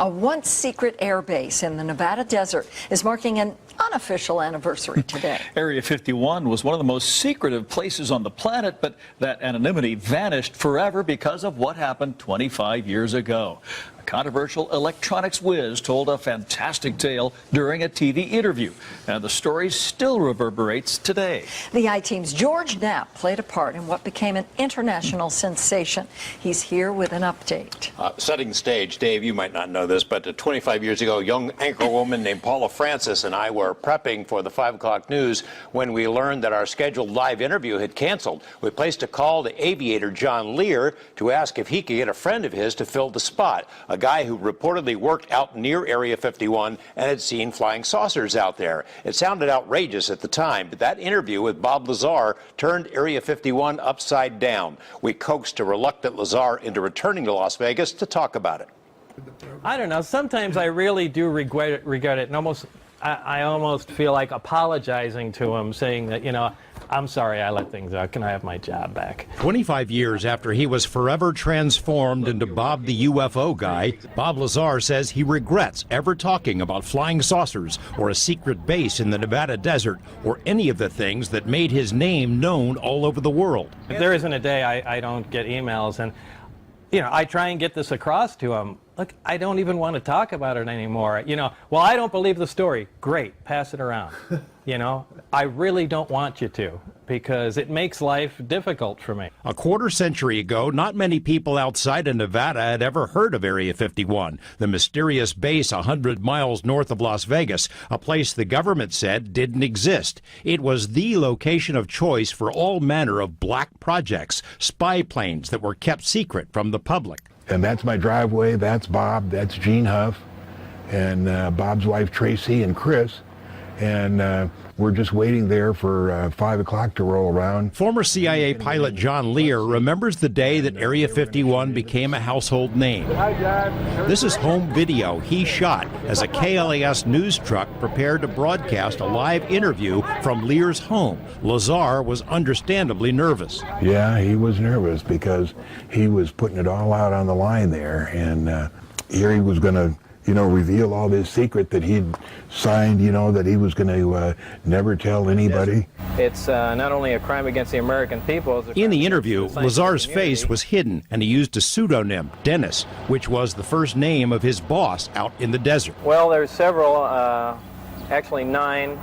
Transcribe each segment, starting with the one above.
A once secret air base in the Nevada desert is marking an unofficial anniversary today. Area 51 was one of the most secretive places on the planet, but that anonymity vanished forever because of what happened 25 years ago. A controversial electronics whiz told a fantastic tale during a TV interview, and the story still reverberates today. The I-Team's Gergo Knapp played a part in what became an international sensation. He's here with an update. Setting the stage, Dave, you might not know this, but 25 years ago, a young anchorwoman named Paula Francis and I were prepping for the 5 o'clock news when we learned that our scheduled live interview had canceled. We placed a call to aviator John Lear to ask if he could get a friend of his to fill the spot, a guy who reportedly worked out near Area 51 and had seen flying saucers out there. It sounded outrageous at the time, but that interview with Bob Lazar turned Area 51 upside down. We coaxed a reluctant Lazar into returning to Las Vegas to talk about it. I don't know. Sometimes I really do regret it, and I almost feel like apologizing to him, saying that, you know, I'm sorry I let things out. Can I have my job back? 25 years after he was forever transformed into Bob the UFO guy, Bob Lazar says he regrets ever talking about flying saucers or a secret base in the Nevada desert or any of the things that made his name known all over the world. If there isn't a day I don't get emails, and, you know, I try and get this across to him. Look, I don't even want to talk about it anymore. You know, well, I don't believe the story. Great, pass it around. You know, I really don't want you to, because it makes life difficult for me. A quarter century ago, not many people outside of Nevada had ever heard of Area 51, the mysterious base 100 miles north of Las Vegas, a place the government said didn't exist. It was the location of choice for all manner of black projects, spy planes that were kept secret from the public. And that's my driveway, that's Bob, that's Gene Huff, and Bob's wife Tracy and Chris. And we're just waiting there for 5 o'clock to roll around. Former CIA pilot John Lear remembers the day that Area 51 became a household name. This is home video he shot as a KLAS news truck prepared to broadcast a live interview from Lear's home. Lazar was understandably nervous. Yeah, he was nervous because he was putting it all out on the line there. And here he was going to, you know, reveal all this secret that he'd signed, you know, that he was going to never tell anybody. It's not only a crime against the American people. In the interview, Lazar's face was hidden, and he used a pseudonym, Dennis, which was the first name of his boss out in the desert. Well, there's several, actually 9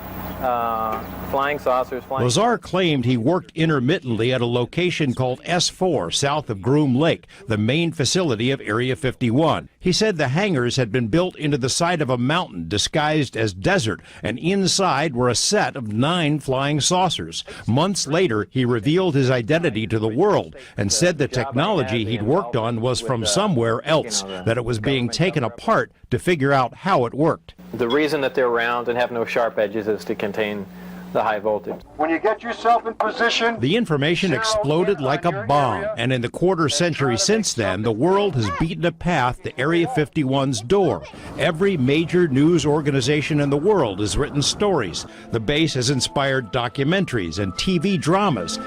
flying saucers. Lazar claimed he worked intermittently at a location called S4 south of Groom Lake, the main facility of Area 51. He said the hangars had been built into the side of a mountain disguised as desert, and inside were a set of 9 flying saucers. Months later, he revealed his identity to the world and said the technology he'd worked on was from somewhere else, that it was being taken apart to figure out how it worked. The reason that they're round and have no sharp edges is to contain the high voltage. When you get yourself in position, the information exploded like a bomb, and in the quarter century since then, the world has beaten a path to Area 51's door. Every major news organization in the world has written stories. The base has inspired documentaries and TV dramas.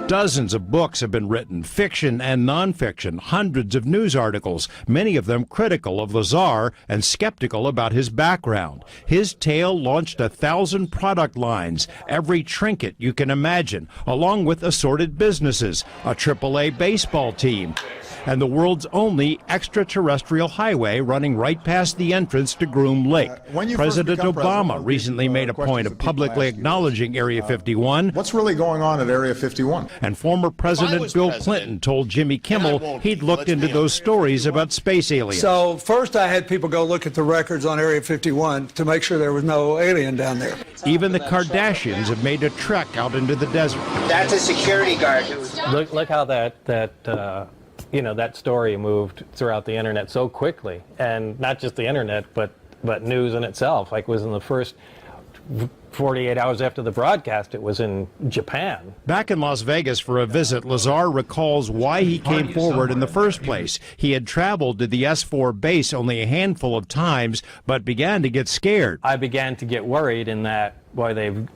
Dozens of books have been written, fiction and nonfiction, hundreds of news articles, many of them critical of Lazar and skeptical about his background. His tale launched 1,000 product lines, every trinket you can imagine, along with assorted businesses, a AAA baseball team, and the world's only extraterrestrial highway running right past the entrance to Groom Lake. President Obama recently made a point of publicly acknowledging Area 51. What's really going on at Area 51? And former President Bill Clinton told Jimmy Kimmel he'd looked into those stories about space aliens. So first I had people go look at the records on Area 51 to make sure there was no alien down there. Even the Kardashians have made a trek out into the desert. That's a security guard. Look how you know, that story moved throughout the internet so quickly, and not just the internet, but news in itself. Like, it was in the first 48 hours after the broadcast, it was in Japan. Back in Las Vegas for a visit, Lazar recalls why he came forward in the first place. He had traveled to the S4 base only a handful of times, but began to get scared. I began to get worried in that, boy, they've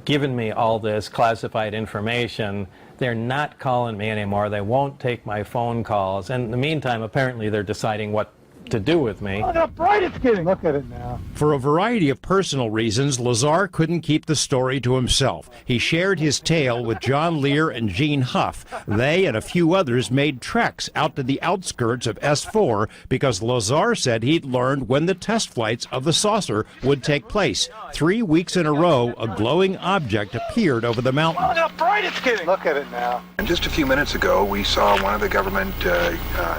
given me all this classified information. They're not calling me anymore. They won't take my phone calls. And in the meantime, apparently they're deciding what to do with me. Look how bright it's getting. Look at it now. For a variety of personal reasons, Lazar couldn't keep the story to himself. He shared his tale with John Lear and Gene Huff. They and a few others made treks out to the outskirts of S4 because Lazar said he'd learned when the test flights of the saucer would take place. 3 weeks in a row, a glowing object appeared over the mountain. Look how bright it's getting. Look at it now. And just a few minutes ago, we saw one of the government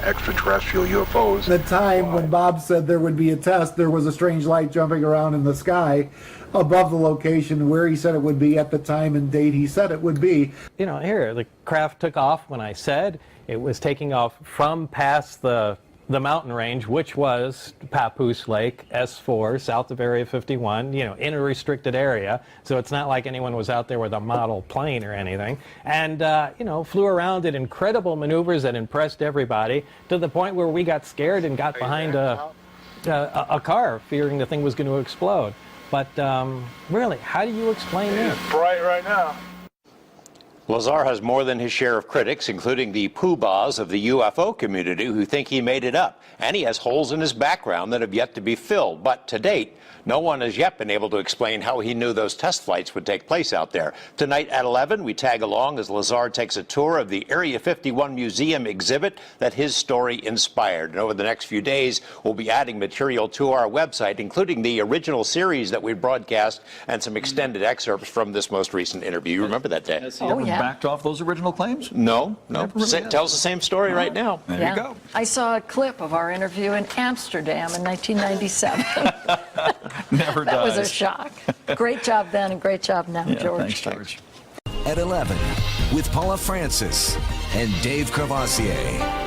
extraterrestrial UFOs. The time when Bob said there would be a test, there was a strange light jumping around in the sky above the location where he said it would be at the time and date he said it would be. You know, here, the craft took off when I said it was taking off from past the mountain range, which was Papoose Lake, S4, south of Area 51, you know, in a restricted area. So it's not like anyone was out there with a model plane or anything. And, you know, flew around in incredible maneuvers that impressed everybody to the point where we got scared and got behind a car, fearing the thing was going to explode. But really, how do you explain this? It's bright right now. Lazar has more than his share of critics, including the poobahs of the UFO community who think he made it up. And he has holes in his background that have yet to be filled. But to date, no one has yet been able to explain how he knew those test flights would take place out there. Tonight at 11, we tag along as Lazar takes a tour of the Area 51 Museum exhibit that his story inspired. And over the next few days, we'll be adding material to our website, including the original series that we broadcast and some extended excerpts from this most recent interview. You remember that day? Has he ever backed off those original claims? No. Really Tells the same story right now. There you go. I saw a clip of our interview in Amsterdam in 1997. Never That dies. was a shock. Great job then and great job now, George. Thanks, George. At 11, with Paula Francis and Dave Crevassier.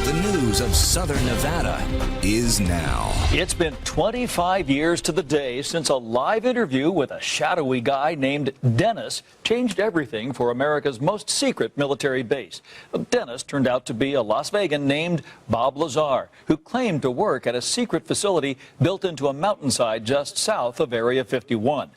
The news of Southern Nevada is now. It's been 25 years to the day since a live interview with a shadowy guy named Dennis changed everything for America's most secret military base. Dennis turned out to be a Las Vegan named Bob Lazar, who claimed to work at a secret facility built into a mountainside just south of Area 51.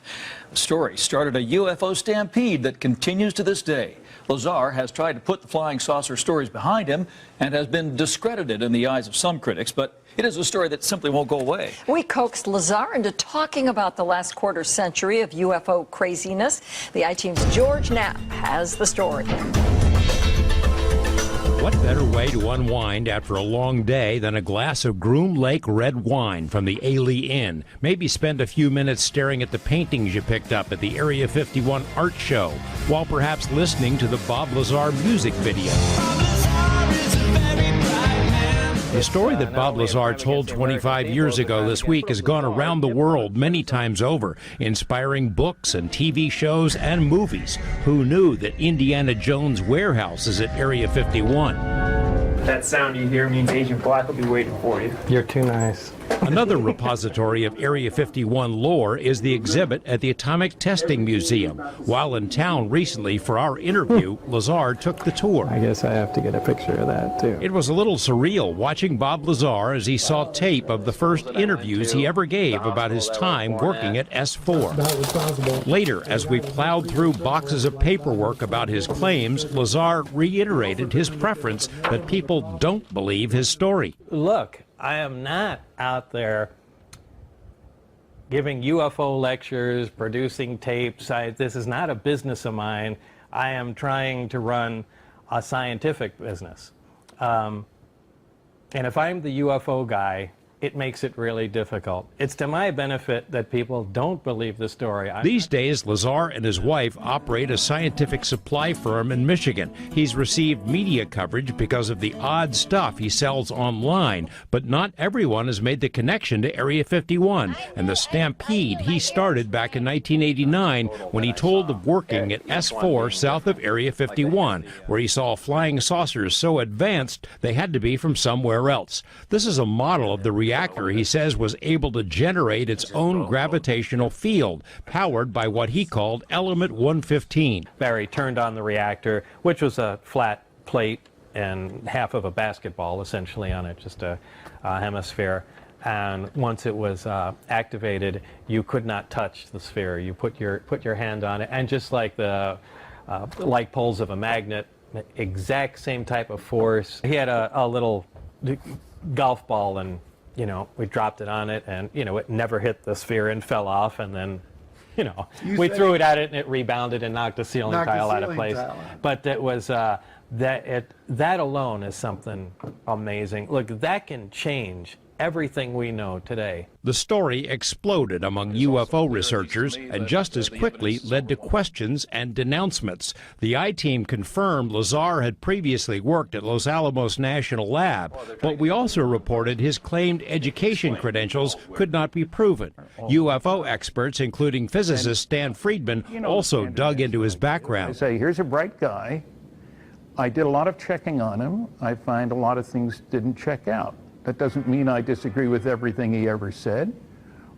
The story started a UFO stampede that continues to this day. Lazar has tried to put the flying saucer stories behind him and has been discredited in the eyes of some critics, but it is a story that simply won't go away. We coaxed Lazar into talking about the last quarter century of UFO craziness. The I-Team's Gergo Knapp has the story. What better way to unwind after a long day than a glass of Groom Lake red wine from the Ailey Inn? Maybe spend a few minutes staring at the paintings you picked up at the Area 51 art show, while perhaps listening to the Bob Lazar music video. The story that Bob Lazar told 25 years ago this week has gone around the world many times over, inspiring books and TV shows and movies. Who knew that Indiana Jones' warehouse is at Area 51? That sound you hear means Agent Black will be waiting for you. You're too nice. Another repository of Area 51 lore is the exhibit at the Atomic Testing Museum. While in town recently for our interview, Lazar took the tour. I guess I have to get a picture of that, too. It was a little surreal watching Bob Lazar as he saw tape of the first interviews he ever gave about his time working at S4. Later, as we plowed through boxes of paperwork about his claims, Lazar reiterated his preference that people don't believe his story. Look, I am not out there giving UFO lectures, producing tapes. This is not a business of mine. I am trying to run a scientific business. And if I'm the UFO guy, it makes it really difficult. It's to my benefit that people don't believe the story. These days, Lazar and his wife operate a scientific supply firm in Michigan. He's received media coverage because of the odd stuff he sells online, but not everyone has made the connection to Area 51 and the stampede he started back in 1989 when he told of working at S4 south of Area 51, where he saw flying saucers so advanced they had to be from somewhere else. This is a model of the reactor he says was able to generate its own gravitational field, powered by what he called Element 115. Barry turned on the reactor, which was a flat plate and half of a basketball essentially on it, just a hemisphere. And once it was activated, you could not touch the sphere. You put your hand on it, and just like the like poles of a magnet, exact same type of force. He had a little golf ball, and we dropped it on it, and it never hit the sphere and fell off, and then we threw it at it and it rebounded and knocked the ceiling tile out of place. But it was that alone is something amazing. Look, that can change everything we know today. The story exploded among UFO researchers and just as quickly led to questions and denouncements. The I-Team confirmed Lazar had previously worked at Los Alamos National Lab, but we also reported his claimed education credentials could not be proven. UFO experts, including physicist Stan Friedman, also dug into his background. I say, here's a bright guy. I did a lot of checking on him. I find a lot of things didn't check out. That doesn't mean I disagree with everything he ever said,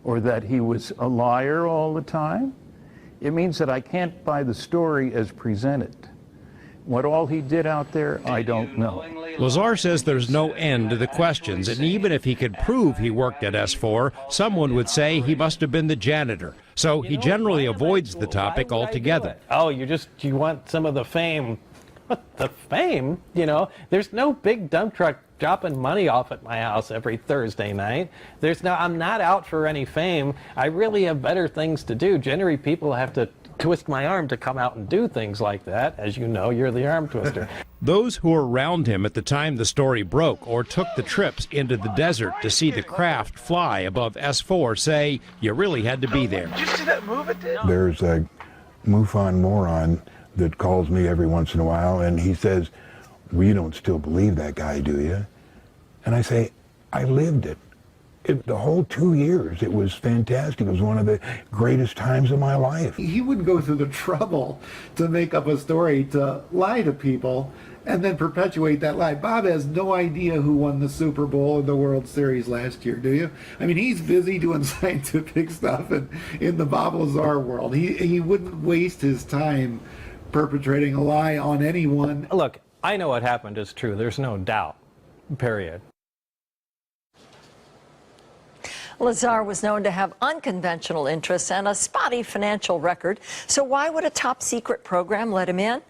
or that he was a liar all the time. It means that I can't buy the story as presented. What all he did out there, I don't know. Lazar says there's no end to the questions, and even if he could prove he worked at S4, someone would say he must have been the janitor. So he generally avoids the topic altogether. Oh, you want some of the fame. What, the fame? There's no big dump truck dropping money off at my house every Thursday night. I'm not out for any fame. I really have better things to do. Generally, people have to twist my arm to come out and do things like that. As you know, you're the arm twister. Those who were around him at the time the story broke or took the trips into the desert to see the craft fly above S4 say you really had to be there. Did you see that move it did? There's a MUFON moron that calls me every once in a while, and he says, well, you don't still believe that guy, do you? And I say, I lived it. The whole 2 years, it was fantastic. It was one of the greatest times of my life. He wouldn't go through the trouble to make up a story to lie to people and then perpetuate that lie. Bob has no idea who won the Super Bowl and the World Series last year, do you? I mean, he's busy doing scientific stuff and in the Bob Lazar world. He wouldn't waste his time perpetrating a lie on anyone. Look, I know what happened is true. There's no doubt, period. Lazar was known to have unconventional interests and a spotty financial record. So why would a top-secret program let him in?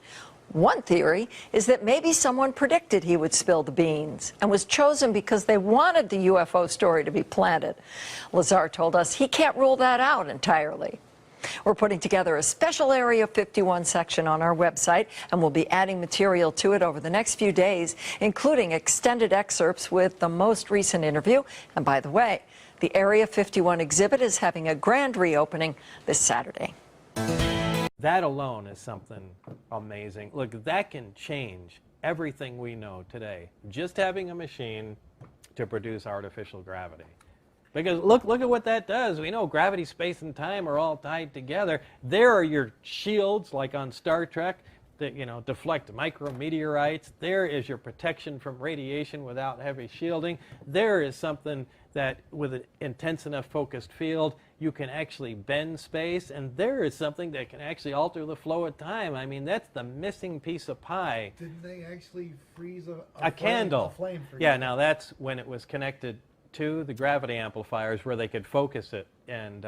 One theory is that maybe someone predicted he would spill the beans and was chosen because they wanted the UFO story to be planted. Lazar told us he can't rule that out entirely. We're putting together a special Area 51 section on our website, and we'll be adding material to it over the next few days, including extended excerpts with the most recent interview. And by the way, the Area 51 exhibit is having a grand reopening this Saturday. That alone is something amazing. Look, that can change everything we know today. Just having a machine to produce artificial gravity. Because look at what that does. We know gravity, space, and time are all tied together. There are your shields, like on Star Trek, that deflect micrometeorites. There is your protection from radiation without heavy shielding. There is something that, with an intense enough focused field, you can actually bend space. And there is something that can actually alter the flow of time. I mean, that's the missing piece of pie. Didn't they actually freeze a candle? A flame for yeah, you? now that's when it was connected to the gravity amplifiers where they could focus it, and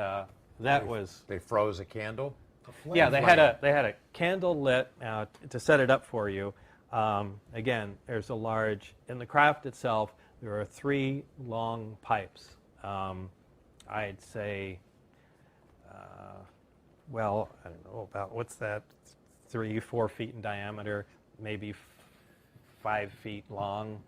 They froze a candle? Yeah, they had a candle lit to set it up for you. Again, there's a large, in the craft itself, there are 3 long pipes. I'd say, well, I don't know about, what's that, 3-4 feet in diameter, maybe 5 feet long.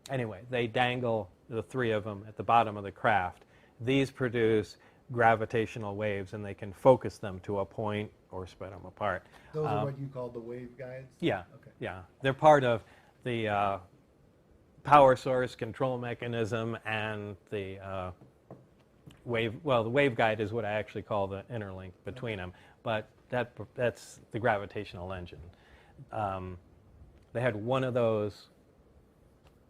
Anyway, they dangle the 3 of them at the bottom of the craft. These produce gravitational waves, and they can focus them to a point or spread them apart. Those are what you call the wave guides? Yeah, Okay. yeah. They're part of the power source control mechanism and the wave. Well, the wave guide is what I actually call the interlink between them, but that's the gravitational engine. They had one of those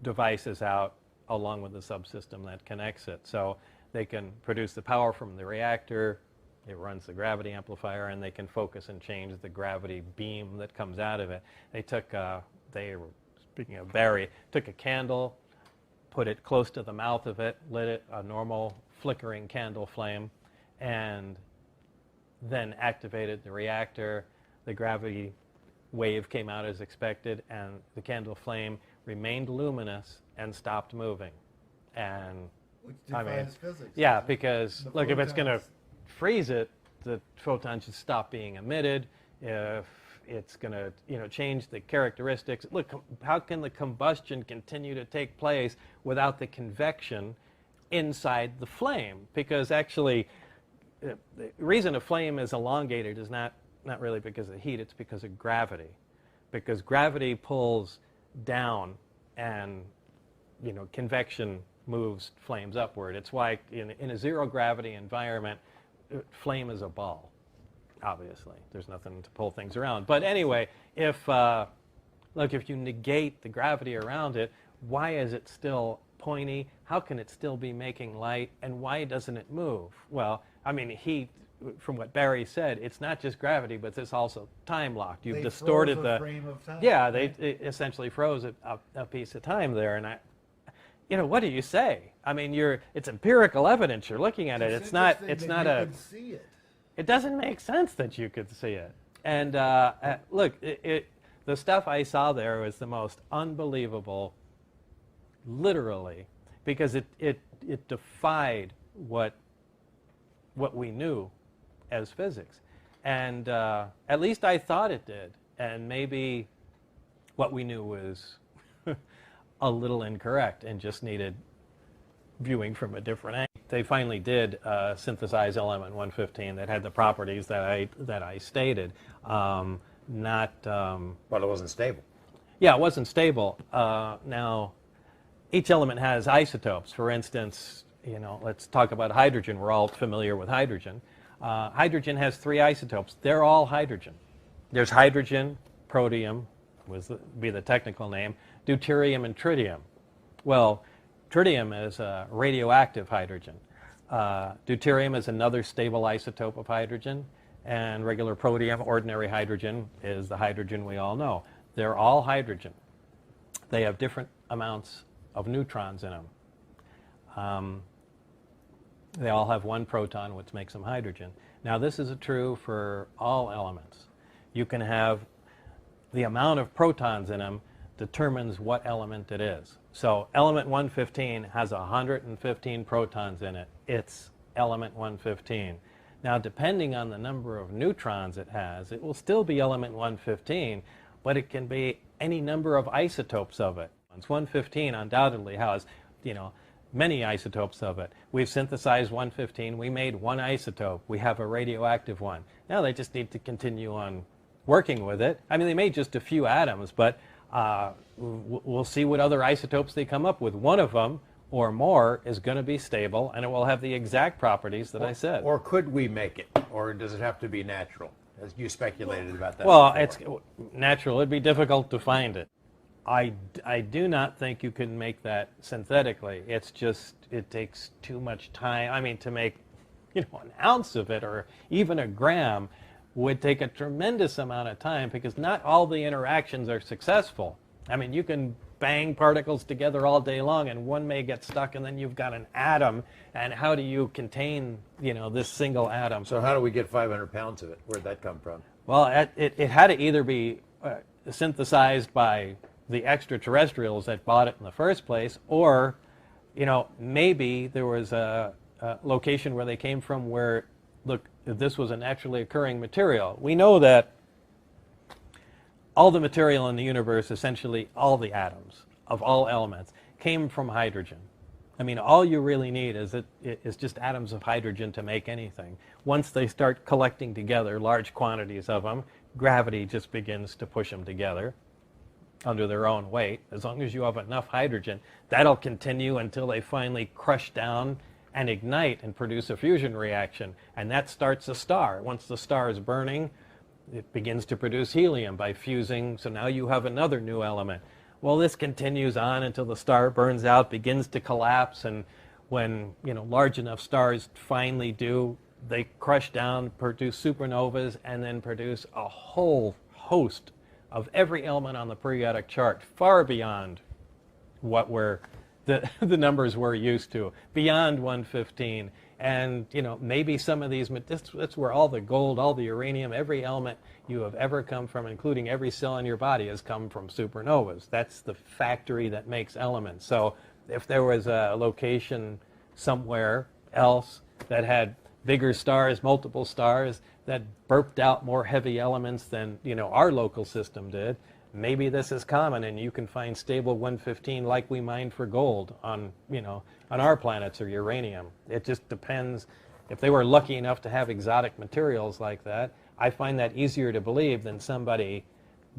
devices out along with the subsystem that connects it. So they can produce the power from the reactor, it runs the gravity amplifier, and they can focus and change the gravity beam that comes out of it. They took, speaking of Barry, took a candle, put it close to the mouth of it, lit it, a normal flickering candle flame, and then activated the reactor. The gravity wave came out as expected, and the candle flame remained luminous and stopped moving. And Which I mean, defies physics. yeah, because The look, if it's going to photons- freeze it, the photons should stop being emitted. If it's going to, change the characteristics. Look, how can the combustion continue to take place without the convection inside the flame? Because actually, the reason a flame is elongated is not really because of heat, it's because of gravity. Because gravity pulls down and, convection moves flames upward. It's why in a zero gravity environment, flame is a ball. Obviously, there's nothing to pull things around. But anyway, if you negate the gravity around it, why is it still pointy? How can it still be making light? And why doesn't it move? Well, I mean, heat, from what Barry said, it's not just gravity, but it's also time locked. You've distorted froze a frame of time. Yeah, they essentially froze a piece of time there. And what do you say? I mean, it's empirical evidence. You're looking at it. It's not could see it. It doesn't make sense that you could see it. And look, the stuff I saw there was the most unbelievable, literally, because it defied what we knew as physics. And at least I thought it did. And maybe what we knew was a little incorrect and just needed viewing from a different angle. They finally did synthesize element 115 that had the properties that I stated. But it wasn't stable. Yeah, it wasn't stable. Now, each element has isotopes. For instance, let's talk about hydrogen. We're all familiar with hydrogen. Hydrogen has 3 isotopes. They're all hydrogen. There's hydrogen, protium, be the technical name, deuterium, and tritium. Well, tritium is a radioactive hydrogen. Deuterium is another stable isotope of hydrogen, and regular protium, ordinary hydrogen, is the hydrogen we all know. They're all hydrogen. They have different amounts of neutrons in them. They all have 1 proton, which makes them hydrogen. Now, this is true for all elements. You can have the amount of protons in them determines what element it is. So element 115 has 115 protons in it. It's element 115. Now, depending on the number of neutrons it has, it will still be element 115, but it can be any number of isotopes of it. 115 undoubtedly has, many isotopes of it. We've synthesized 115. We made 1 isotope. We have a radioactive one. Now they just need to continue on working with it. I mean, they made just a few atoms, but we'll see what other isotopes they come up with. One of them or more is going to be stable, and it will have the exact properties that I said. Or could we make it? Or does it have to be natural? As you speculated about that Well, before. it's natural. It'd be difficult to find it. I do not think you can make that synthetically. It's just, it takes too much time. I mean, to make, an ounce of it or even a gram would take a tremendous amount of time because not all the interactions are successful. I mean, you can bang particles together all day long and one may get stuck and then you've got an atom, and how do you contain, this single atom? So how do we get 500 pounds of it? Where'd that come from? Well, it had to either be synthesized by the extraterrestrials that bought it in the first place, or, maybe there was a location where they came from where, look, this was a naturally occurring material. We know that all the material in the universe, essentially all the atoms of all elements, came from hydrogen. I mean, all you really need is just atoms of hydrogen to make anything. Once they start collecting together large quantities of them, gravity just begins to push them together under their own weight. As long as you have enough hydrogen, that'll continue until they finally crush down and ignite and produce a fusion reaction. And that starts a star. Once the star is burning, it begins to produce helium by fusing, so now you have another new element. Well, this continues on until the star burns out, begins to collapse, and when large enough stars finally do, they crush down, produce supernovas, and then produce a whole host of every element on the periodic chart, far beyond what we're the numbers we're used to, beyond 115. And, you know, maybe some of these, that's where all the gold, all the uranium, every element you have ever come from, including every cell in your body, has come from supernovas. That's the factory that makes elements. So if there was a location somewhere else that had bigger stars, multiple stars, that burped out more heavy elements than, you know, our local system did, maybe this is common, and you can find stable 115 like we mine for gold on, you know, on our planets, or uranium. It just depends. If they were lucky enough to have exotic materials like that, I find that easier to believe than somebody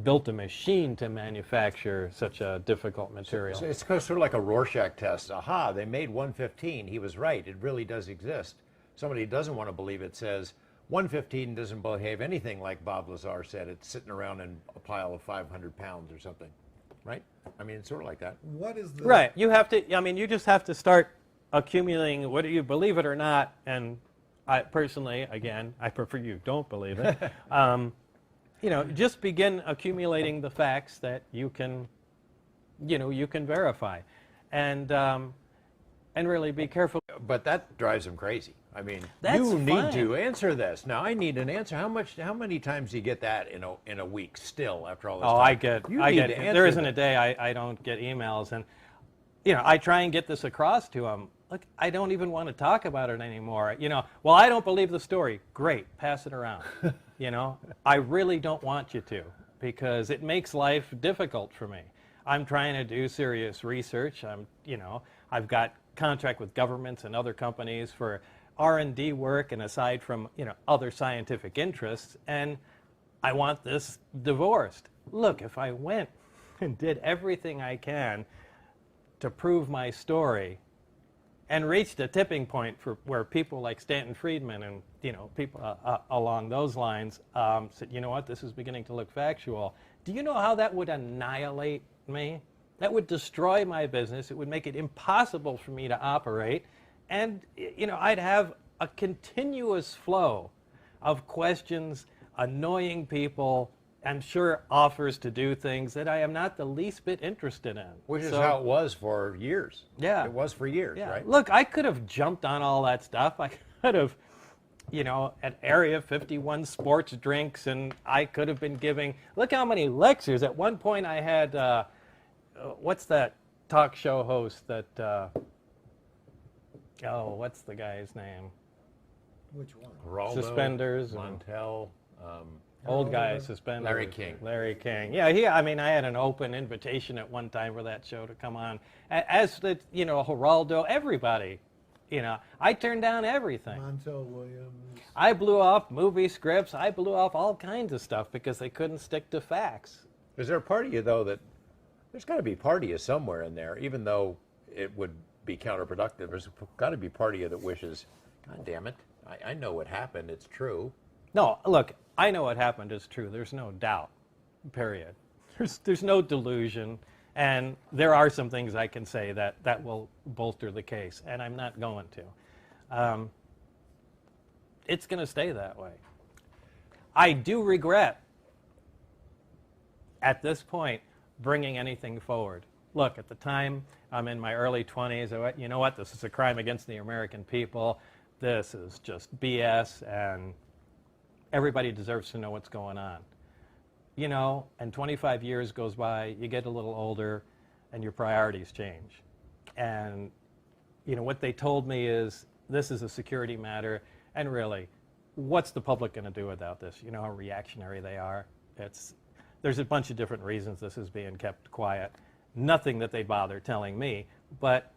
built a machine to manufacture such a difficult material. So it's sort of like a Rorschach test. Aha, they made 115. He was right. It really does exist. Somebody who doesn't want to believe it says 115 doesn't behave anything like Bob Lazar said. It's sitting around in a pile of 500 pounds or something, right? I mean, it's sort of like that. What is the... Right. You have to, I mean, you just have to start accumulating, whether you believe it or not, and I personally, again, I prefer you don't believe it. You know, just begin accumulating the facts that you can, you know, you can verify. And really be careful. But that drives them crazy. I mean, That's you need fine. to answer this. Now, I need an answer. How many times do you get that in a week still after all this time? I get there isn't a day I don't get emails. And, you know, I try and get this across to them. Look, I don't even want to talk about it anymore. You know, well, I don't believe the story. Great, pass it around. You know, I really don't want you to, because it makes life difficult for me. I'm trying to do serious research. You know, I've got contract with governments and other companies for R&D work, and aside from, you know, other scientific interests, and I want this divorced. Look, if I went and did everything I can to prove my story and reached a tipping point for where people like Stanton Friedman and, you know, people along those lines said, you know what, this is beginning to look factual. Do you know how that would annihilate me? That would destroy my business. It would make it impossible for me to operate. And, you know, I'd have a continuous flow of questions, annoying people, I'm sure offers to do things that I am not the least bit interested in. Which is how it was for years. Yeah. It was for years, yeah. right? Look, I could have jumped on all that stuff. I could have, you know, at Area 51 sports drinks, and I could have been giving, look how many lectures. At one point I had, what's that talk show host that, oh, what's the guy's name? Which one? Geraldo, Suspenders. Montel. Old guy, suspenders. Larry King. Larry King. Yeah, I mean, I had an open invitation at one time for that show to come on. As the, you know, Geraldo, everybody, you know, I turned down everything. Montel Williams. I blew off movie scripts. I blew off all kinds of stuff because they couldn't stick to facts. Is there a part of you, though, that there's got to be part of you somewhere in there, even though it would be counterproductive, there's got to be part of you that wishes, God damn it, I know what happened, it's true. No, look, I know what happened is true. There's no doubt, period. There's no delusion, and there are some things I can say that will bolster the case, and I'm not going to. It's going to stay that way. I do regret, at this point, bringing anything forward. Look, at the time, I'm in my early 20s. I went, you know what, this is a crime against the American people. This is just BS, and everybody deserves to know what's going on. You know, and 25 years goes by, you get a little older, and your priorities change. And, you know, what they told me is, this is a security matter, and really, what's the public going to do without this? You know how reactionary they are? There's a bunch of different reasons this is being kept quiet. Nothing that they bother telling me, but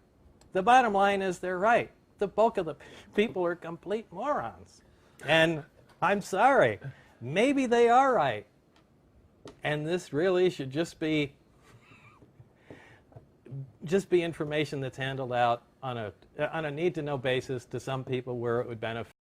the bottom line is they're right. The bulk of the people are complete morons. And I'm sorry, maybe they are right. And this really should just be information that's handled out on a need-to-know basis to some people where it would benefit.